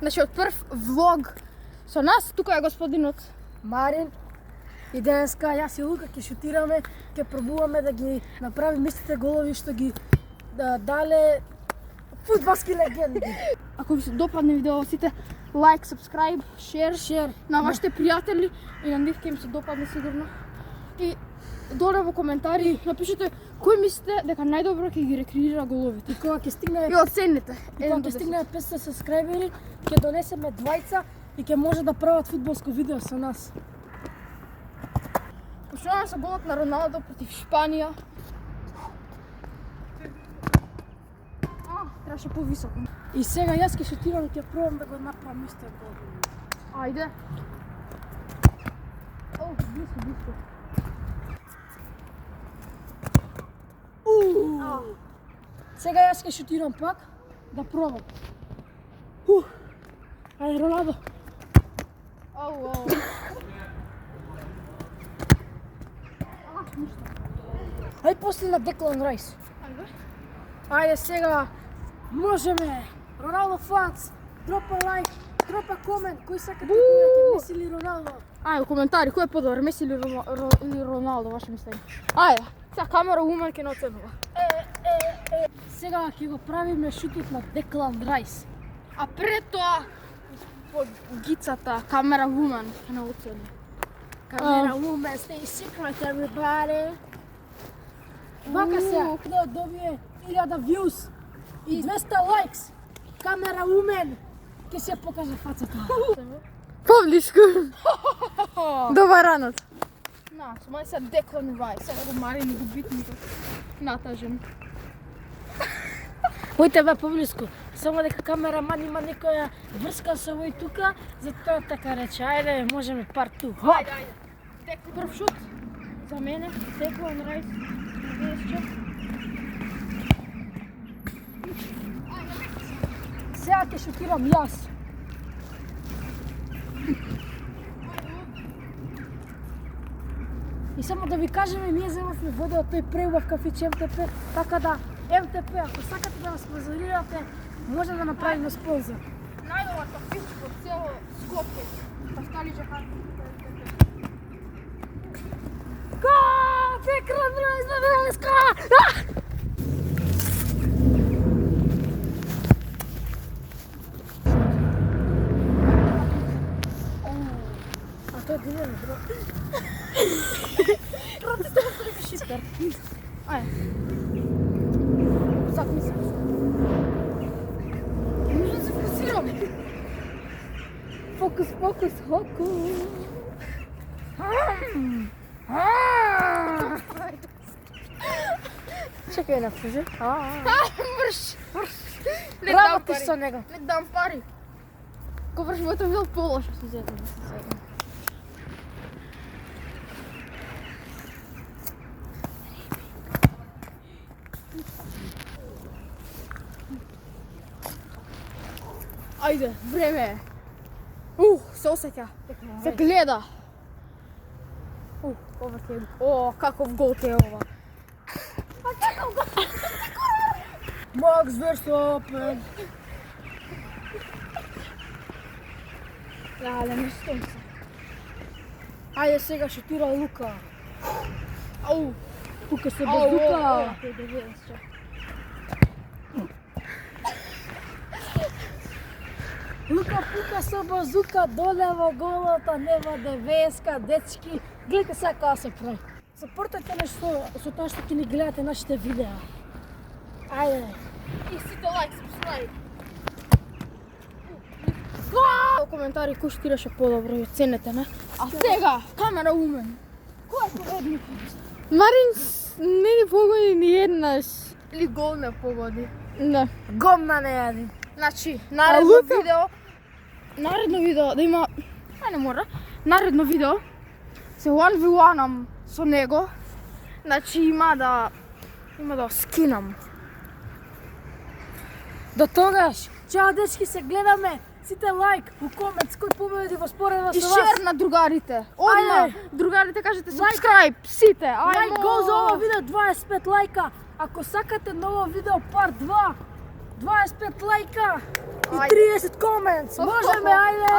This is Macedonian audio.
Значи од прв влог со нас, тука е господинот Марин. И денеска јас и Лука ќе шутираме, ќе пробуваме да ги направиме истите голови што ги дале фудбалски легенди. Ако ви се допадне видео, сите лайк, subscribe, share на вашите пријатели и на нив ќе им се допадне сигурно. И доле во коментари напишете кој мислите дека најдобро ќе ги рекреира головите. И кога ќе стигне И оцените. И кога ќе стигне 500 сабскрајбери, ќе донесеме двајца и ќе може да прават фудбалско видео со нас. Почнуваме со голот на Роналдо против Шпанија. Требаше повисоко. И сега јас ќе шутирам и ќе пробам да го направам истиот гол. Ајде. Близко. Сега јас ќе шутирам пак, да пробам. Ајде, Роналдо. Ајде после на Деклан Райс. Ајде сега, можеме. Роналдо фанс, дропа лайк, дропа комент, кој сака да ќе Меси или Роналдо. Ајде, коментари, кој е подобар, Меси или Роналдо, ваше мислење? Ајде, сега камера умен ќе наоценува. Сега ќе го правиме шутот на Деклан Райс. А пред тоа, под гицата, камера woman ќе наоценува. Камера woman, stay secret everybody. Вака се, да добие 1000 views и 200 лайкс. Камера woman ќе се покаже фацата. Поблиску. Добар ранот. На, со мај се Деклан Райс, сега го Марин и го битникот. Натажен. Ојте бе поблиску, само дека камераман има некоја врска со овој тука, затоа така рече, ајде можеме part 2. Ајде. Прв шут за мене, Деклан Райс. Сега ќе шутирам јас. И само да ви кажеме, ние земавме вода од тој преубав кафич МТП, така да МТП, ако сакате да нас спонзорирате, може да направиме спонзор. Најдобар кафич во цело Скопје. Паскали Джахан. Деклан Райс на врска! А тој гледа, бро. Бро, ти сте го шитар. Ајде. Сак мислам. Нужно да се фокусирам. Фокус. Чекај на пуже. Мрш. Работиш со него. Не дам пари. Ко врш моето видео полошо се зедам да се седам. Ајде, време е. Се осеќа. Се гледа. Ова ќе е... каков гол ќе е ова. Макс Верстапен. Леле, мрштам се. Ајде сега шутира Лука. Тука се Ау, базука. да видам се. Лука пука со базука доле во голото, нема девеска, дечки. Гледате сега како се прави. Сапортете нешто со тоа што ќе ни гледате нашите видеа. Ајде. И сите лайк, subscribe. Коментари кој штираше подобро и оценете, не? А сега, камера умен. Кој е победникот? Марин не ни погоди ни еднаш. Или гол не погоди. Не. Гомна не јади. Значи, наредно видео да има... не мора. Наредно видео се 1v1-ам со него. Значи има да скинам. До тогаш, чао дечки, се гледаме. Сите лайк, у комент, кој победи во споредба И со вас. шер на другарите. Одма, Ајде. другарите кажете subscribe, сите. Лайк гол за ова видео, 25 лайка. Ако сакате ново видео, part 2, 25 лайка и Ајде. 30 comments. Можеме, ајде!